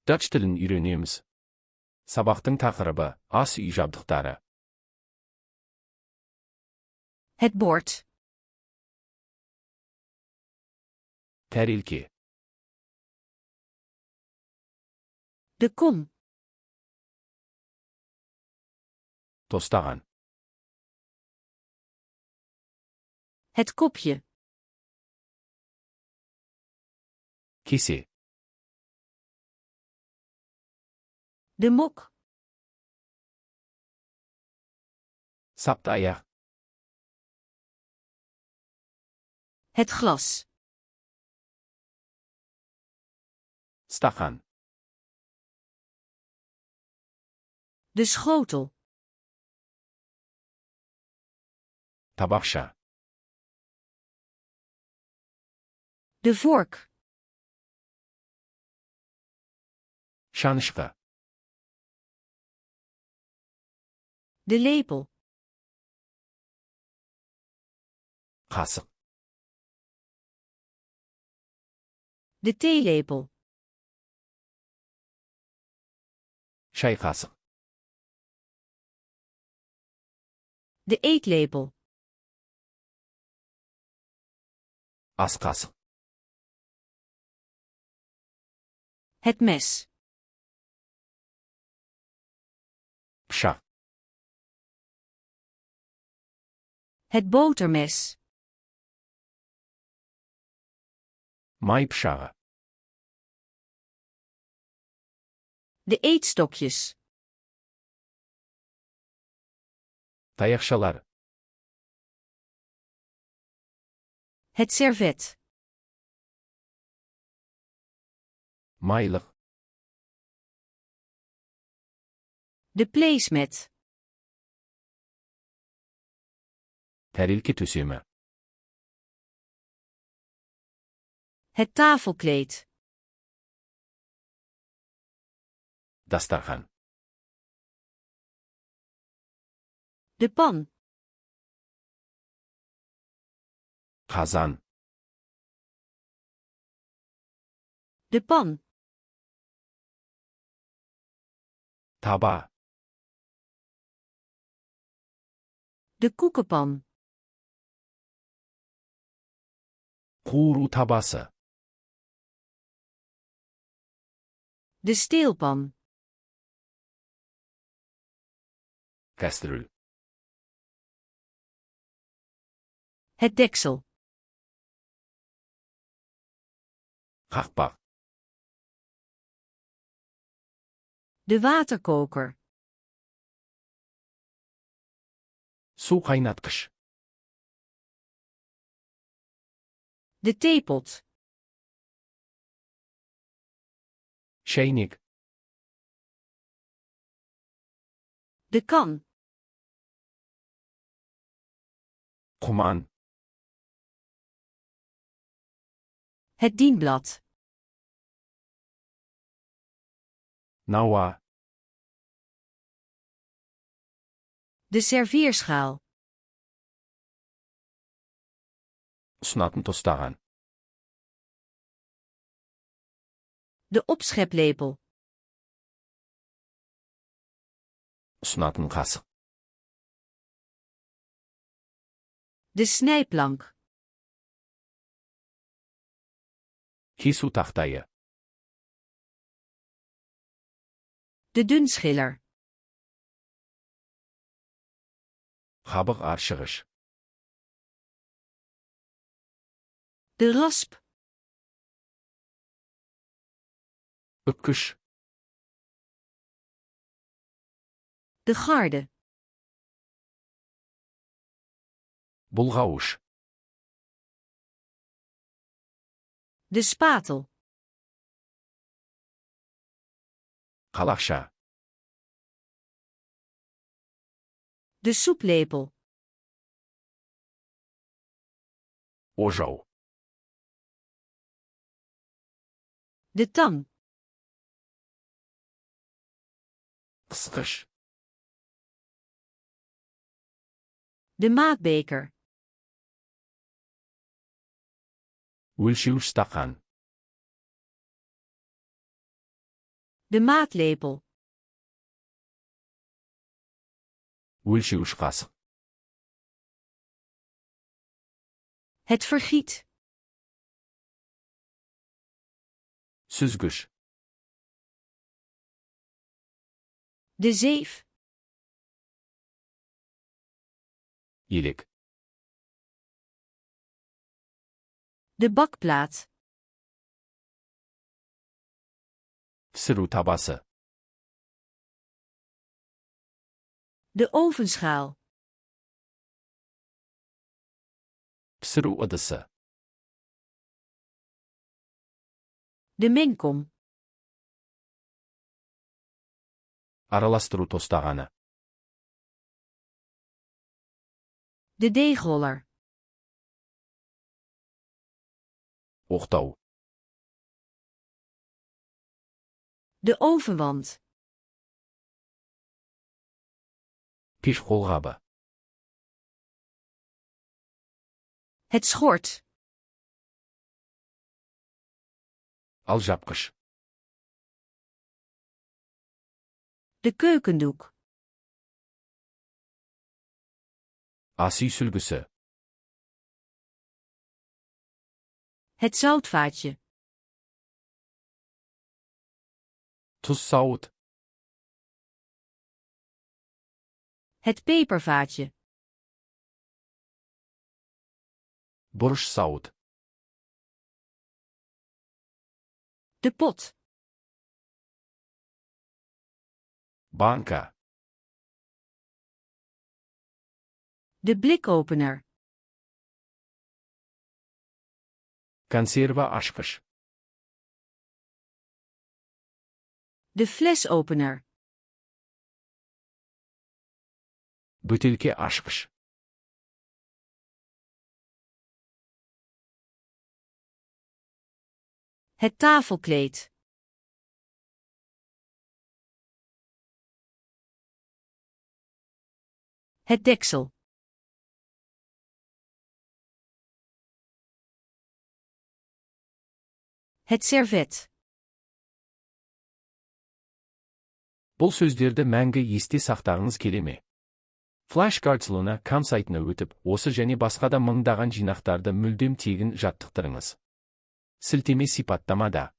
Dutch тілін үйренеміз. Сабақтың тақырыбы ас үй жабдықтары. Het bord. Тәрелке. De kom. Тостаған. Het kopje. Кесе. De mok. Сапты аяқ. Het glas. Стақан. De schotel. Табақша. De vork. Шанышқы. De lepel. Қасық. De theelepel. Шай қасық. De eetlepel. Ас қасық. Het mes. Пышақ. Het botermes. Май пышағы. De eetstokjes. Таяқшалар. Het servet. Майлық. De placemat. Тәрелке төсемі. Het tafelkleed. Дастархан. De pan. Қазан. De pan. Таба. De koekenpan. Қуыру табасы. De steelpan. Кастрюль. Het deksel. Қақпақ. De waterkoker. Су қайнатқыш. De theepot. Шәйнек. De kan. Құман. Het dienblad. Науа. De serveerschaal. Ұсынатын тостаған. De opscheplepel. Ұсынатын қасық. De snijplank. Кесу тақтайы. De dunschiller. Қабық аршығыш. De rasp. Үпкіш. De garde. Бұлғауыш. De spatel. Қалақша. De soeplepel. Ожау. De tang. Қысқыш. De maatbeker. Өлшеуіш стақан. De maatlepel. Өлшеуіш қасық. Het vergiet. Сүзгіш. De zeef. Елек. De bakplaat. Пісіру табасы. De ovenschaal. Пісіру ыдысы. De mengkom. Араластыру тостағаны. De deegroller. Оқтау. De ovenwand. Пеш қолғабы. Het schort. Алжапқыш. De keukendoek. Ас үй сүлгісі. Het zoutvaatje. Тұз сауыт. Het pepervaatje. Бұрыш сауыт. De pot. Банка. De blikopener. Консерва ашқыш. De flesopener. Бөтелке ашқыш. Het tafelkleed. Het deksel. Het servet. Бұл сөздерді мәңгі есте сақтағыңыз келе ме? FlashcardsLuna сайтына өтіп, осы және басқа да мыңдаған жинақтарды мүлдем тегін жаттықтырыңыз. Сілтеме сипаттамада.